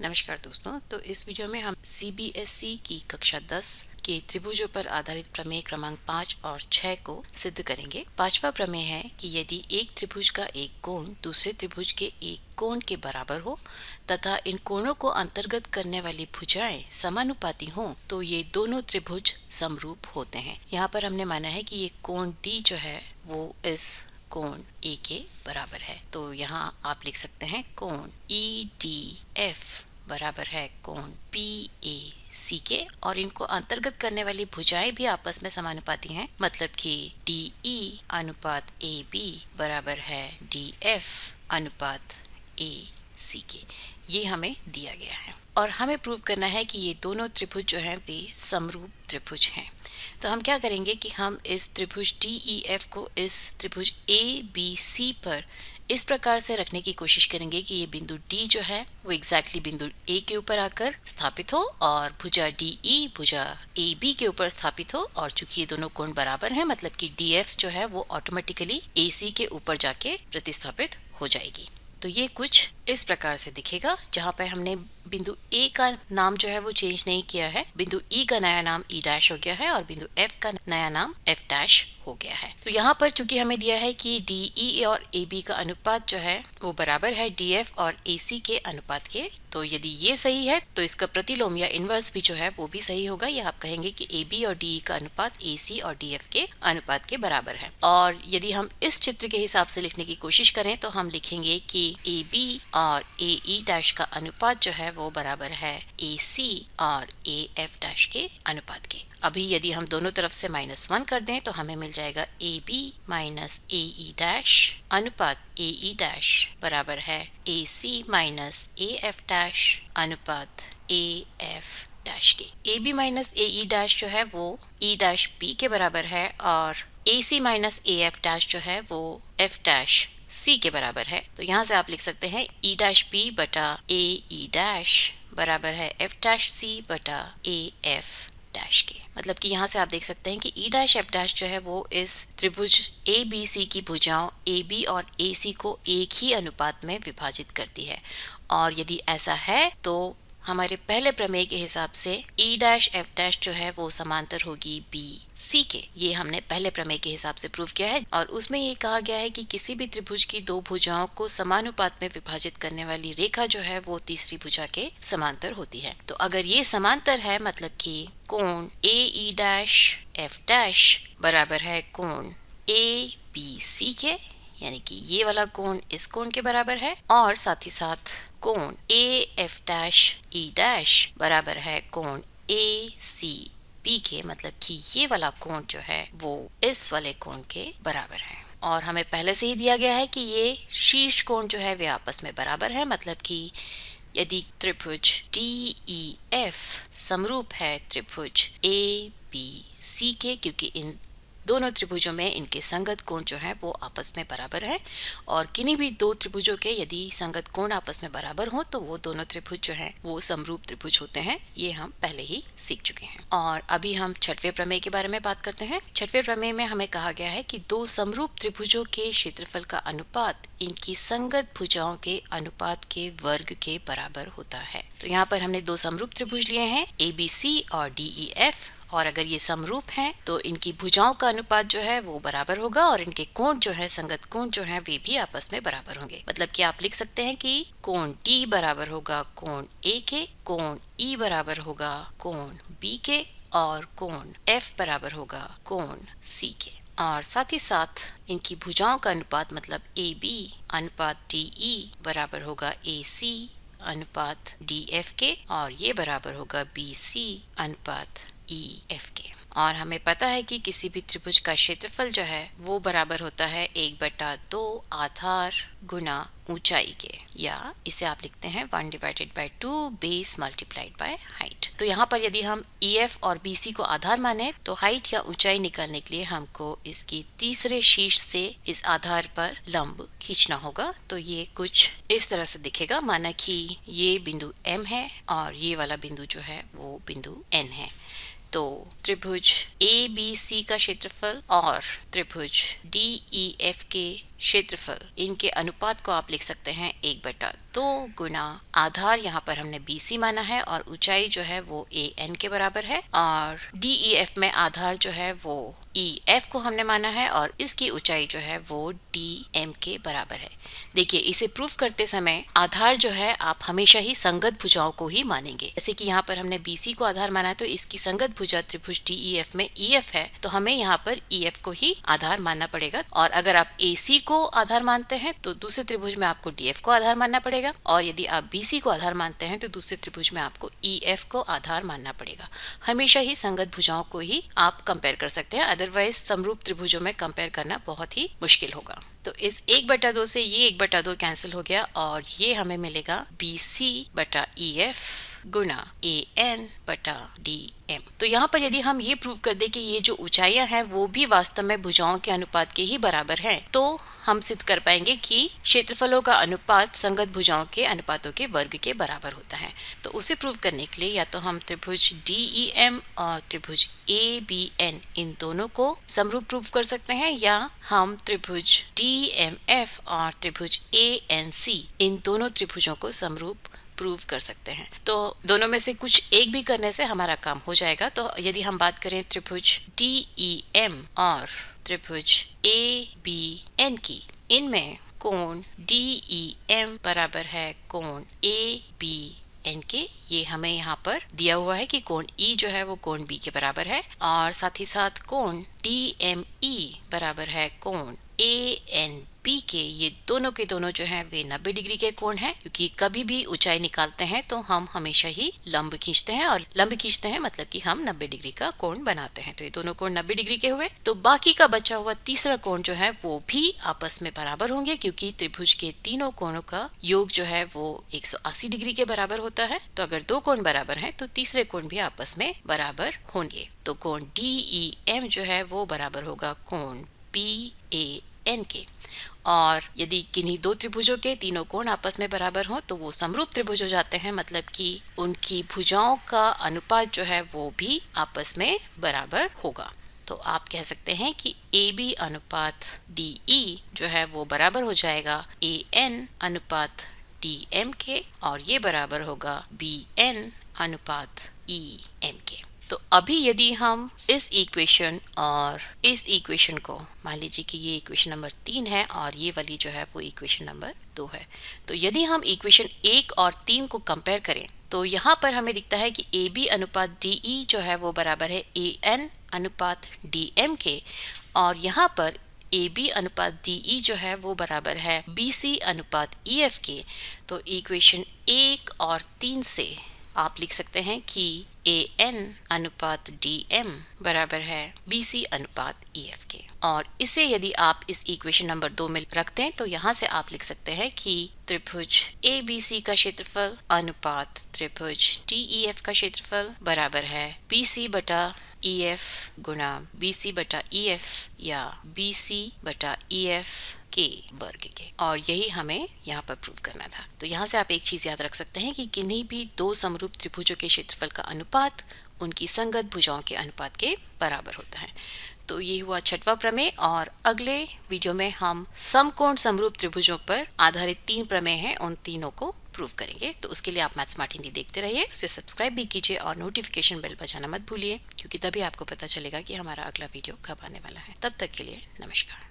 नमस्कार दोस्तों। तो इस वीडियो में हम CBSE की कक्षा 10 के त्रिभुजों पर आधारित प्रमेय क्रमांक 5 और 6 को सिद्ध करेंगे। पांचवा प्रमेय है कि यदि एक त्रिभुज का एक कोण दूसरे त्रिभुज के एक कोण के बराबर हो तथा इन कोणों को अंतर्गत करने वाली भुजाएं समानुपाती हों तो ये दोनों त्रिभुज समरूप होते हैं। यहाँ पर हमने माना है कि ये कोण D जो है वो इस कोण A के बराबर है। तो यहाँ आप लिख सकते हैं कोण EDF बराबर है कोण PAC के, और इनको अंतर्गत करने वाली भुजाएं भी आपस में समानुपाती हैं। मतलब कि DE अनुपात AB बराबर है DF अनुपात AC के। ये हमें दिया गया है और हमें प्रूव करना है कि ये दोनों त्रिभुज जो हैं वे समरूप त्रिभुज हैं। तो हम क्या करेंगे कि हम इस त्रिभुज DEF को इस त्रिभुज ABC पर इस प्रकार से रखने की कोशिश करेंगे कि ये बिंदु D जो है वो एग्जैक्टली बिंदु A के ऊपर आकर स्थापित हो और भुजा DE भुजा AB के ऊपर स्थापित हो। और चूंकि ये दोनों कोण बराबर हैं मतलब कि DF जो है वो ऑटोमेटिकली AC के ऊपर जाके प्रतिस्थापित हो जाएगी। तो ये कुछ इस प्रकार से दिखेगा, जहाँ पे हमने बिंदु A का नाम जो है वो चेंज नहीं किया है। बिंदु E का नया नाम E डैश हो गया है और बिंदु F का नया नाम F डैश हो गया है। तो यहाँ पर चूंकि हमें दिया है कि DE और AB का अनुपात जो है वो बराबर है DF और AC के अनुपात के, तो यदि ये सही है तो इसका प्रतिलोम या इनवर्स भी जो है वो भी सही होगा। या आप कहेंगे कि AB और DE का अनुपात AC और DF के अनुपात के बराबर है। और यदि हम इस चित्र के हिसाब से लिखने की कोशिश करें तो हम लिखेंगे कि AB और AE डैश का अनुपात जो है वो बराबर है AC और AF डैश के अनुपात के। अभी यदि हम दोनों तरफ से -1 कर दें तो हमें मिल जाएगा AB माइनस AE डैश अनुपात AE डैश बराबर है AC माइनस AF डैश अनुपात AF डैश के। AB माइनस AE डैश जो है वो E डैश B के बराबर है और AC माइनस AF डैश जो है वो F डैश C के बराबर है। तो यहाँ से आप लिख सकते हैं E डैश B बटा AE डैश बराबर है F डैश C बटा AF डैश के। मतलब कि यहाँ से आप देख सकते हैं कि E डैश F डैश जो है वो इस त्रिभुज ABC की भुजाओं AB और AC को एक ही अनुपात में विभाजित करती है। और यदि ऐसा है तो हमारे पहले प्रमेय के हिसाब से E डैश F डैश जो है वो समांतर होगी BC के। ये हमने पहले प्रमेय के हिसाब से प्रूव किया है और उसमें ये कहा गया है कि किसी भी त्रिभुज की दो भुजाओं को समानुपात में विभाजित करने वाली रेखा जो है वो तीसरी भुजा के समांतर होती है। तो अगर ये समांतर है मतलब कि कोण AE डैश F डैश बराबर है कोण ABC के, यानी कि ये वाला कोण इस कोण के बराबर है, और साथ ही साथ कोण AF डैश E डैश बराबर है कोण ACB के। मतलब कि ये वाला कोण जो है वो इस वाले कोण के बराबर है। और हमें पहले से ही दिया गया है कि ये शीर्ष कोण जो है वे आपस में बराबर है। मतलब कि यदि त्रिभुज DEF समरूप है त्रिभुज ABC के, क्योंकि इन दोनों त्रिभुजों में इनके संगत कोण जो है वो आपस में बराबर है। और किन्हीं भी दो त्रिभुजों के यदि संगत कोण आपस में बराबर हो तो वो दोनों त्रिभुज जो है वो समरूप त्रिभुज होते हैं। ये हम पहले ही सीख चुके हैं। और अभी हम छठवें प्रमेय के बारे में बात करते हैं। छठवें प्रमेय में हमें कहा गया है कि दो समरूप त्रिभुजों के क्षेत्रफल का अनुपात इनकी संगत भुजाओं के अनुपात के वर्ग के बराबर होता है। तो यहाँ पर हमने दो समरूप त्रिभुज लिए हैं ABC और DEF, और अगर ये समरूप हैं तो इनकी भुजाओं का अनुपात जो है वो बराबर होगा और इनके कोण जो है संगत कोण जो है वे भी आपस में बराबर होंगे। मतलब कि आप लिख सकते हैं कि कोण D बराबर होगा कोण A के, कोण E बराबर होगा कोण B के, और कोण F बराबर होगा कोण C के। और साथ ही साथ इनकी भुजाओं का अनुपात मतलब AB अनुपात DE बराबर होगा AC अनुपात DF के, और ये बराबर होगा BC अनुपात EF के। और हमें पता है कि किसी भी त्रिभुज का क्षेत्रफल जो है वो बराबर होता है 1/2 आधार गुना ऊंचाई के, या इसे आप लिखते हैं 1/2 बेस मल्टीप्लाइड बाय हाइट। तो यहाँ पर यदि हम EF और BC को आधार माने तो हाइट या ऊंचाई निकालने के लिए हमको इसकी तीसरे शीर्ष से इस आधार पर लंब खींचना होगा। तो ये कुछ इस तरह से दिखेगा, माना कि ये बिंदु M है और ये वाला बिंदु जो है वो बिंदु N है। तो त्रिभुज ABC का क्षेत्रफल और त्रिभुज DEF के क्षेत्रफल, इनके अनुपात को आप लिख सकते हैं 1/2 गुना आधार, यहाँ पर हमने BC माना है और ऊंचाई जो है वो AN के बराबर है, और DEF में आधार जो है वो EF को हमने माना है और इसकी ऊंचाई जो है वो DM के बराबर है। देखिए, इसे प्रूव करते समय आधार जो है आप हमेशा ही संगत भुजाओं को ही मानेंगे। जैसे कि यहाँ पर हमने BC को आधार माना है तो इसकी संगत भुजा त्रिभुज DEF में EF है, तो हमें यहाँ पर EF को ही आधार मानना पड़ेगा। और अगर आप AC को आधार मानते हैं तो दूसरे त्रिभुज में आपको DF को आधार मानना पड़ेगा, और यदि आप BC को आधार मानते हैं तो दूसरे त्रिभुज में आपको EF को आधार मानना पड़ेगा। हमेशा ही संगत भुजाओं को ही आप कंपेयर कर सकते हैं, अदरवाइज समरूप त्रिभुजों में कंपेयर करना बहुत ही मुश्किल होगा। तो इस 1/2 से ये 1/2 कैंसिल हो गया और ये हमें मिलेगा BC/EF गुना AN/DM। तो यहाँ पर यदि हम ये प्रूव कर दें कि ये जो ऊंचाइयां हैं वो भी वास्तव में भुजाओं के अनुपात के ही बराबर हैं, तो हम सिद्ध कर पाएंगे कि क्षेत्रफलों का अनुपात संगत भुजाओं के अनुपातों के वर्ग के बराबर होता है। तो उसे प्रूव करने के लिए या तो हम त्रिभुज DEM और त्रिभुज ABN इन दोनों को समरूप प्रूव कर सकते हैं, या हम त्रिभुज DMF और त्रिभुज ANC इन दोनों त्रिभुजों को समरूप प्रूव कर सकते हैं। तो दोनों में से कुछ एक भी करने से हमारा काम हो जाएगा। तो यदि हम बात करें त्रिभुज DEM और त्रिभुज ABN की, इनमें कोण DEM बराबर है कोण ABN के। ये हमें यहाँ पर दिया हुआ है कि कोण E जो है वो कोण B के बराबर है, और साथ ही साथ कोण DME बराबर है कोण ANB के। ये दोनों के दोनों जो हैं वे 90 डिग्री के कोण हैं, क्योंकि कभी भी ऊंचाई निकालते हैं तो हम हमेशा ही लंब खींचते हैं, और लंब खींचते हैं मतलब कि हम 90 डिग्री का कोण बनाते हैं। तो ये दोनों कोण 90 डिग्री के हुए। तो बाकी का बचा हुआ तीसरा कोण जो है वो भी आपस में बराबर होंगे, क्योंकि त्रिभुज के तीनों कोणों का योग जो है वो 180 डिग्री के बराबर होता है। तो अगर दो कोण बराबर हैं तो तीसरे कोण भी आपस में बराबर होंगे। तो कोण DEM जो है वो बराबर होगा कोण BAN के। और यदि किन्हीं दो त्रिभुजों के तीनों कोण आपस में बराबर हो तो वो समरूप त्रिभुज हो जाते हैं, मतलब कि उनकी भुजाओं का अनुपात जो है वो भी आपस में बराबर होगा। तो आप कह सकते हैं कि AB अनुपात DE जो है वो बराबर हो जाएगा AN अनुपात DM के, और ये बराबर होगा BN अनुपात EM के। तो अभी यदि हम इस इक्वेशन और इस इक्वेशन को, मान लीजिए कि ये इक्वेशन नंबर 3 है और ये वाली जो है वो इक्वेशन नंबर 2 है, तो यदि हम इक्वेशन 1 और 3 को कंपेयर करें तो यहाँ पर हमें दिखता है कि AB अनुपात DE जो है वो बराबर है AN अनुपात DM के, और यहाँ पर AB अनुपात DE जो है वो बराबर है BC अनुपात EF के। तो इक्वेशन 1 और 3 से आप लिख सकते हैं कि AN अनुपात DM बराबर है BC अनुपात EF के, और इसे यदि आप इस इक्वेशन नंबर 2 में रखते हैं तो यहाँ से आप लिख सकते हैं कि त्रिभुज ABC का क्षेत्रफल अनुपात त्रिभुज DEF का क्षेत्रफल बराबर है BC/EF गुना BC/EF या BC/EF के वर्ग के, और यही हमें यहाँ पर प्रूव करना था। तो यहाँ से आप एक चीज याद रख सकते हैं कि किन्हीं भी दो समरूप त्रिभुजों के क्षेत्रफल का अनुपात उनकी संगत भुजाओं के अनुपात के बराबर होता है। तो ये हुआ छठवां प्रमेय, और अगले वीडियो में हम समकोण समरूप त्रिभुजों पर आधारित 3 प्रमेय हैं, उन तीनों को प्रूव करेंगे। तो उसके लिए आप मैथ स्मार्ट हिंदी देखते रहिए, उसे सब्सक्राइब भी कीजिए और नोटिफिकेशन बेल बजाना मत भूलिए, क्योंकि तभी आपको पता चलेगा कि हमारा अगला वीडियो कब आने वाला है। तब तक के लिए नमस्कार।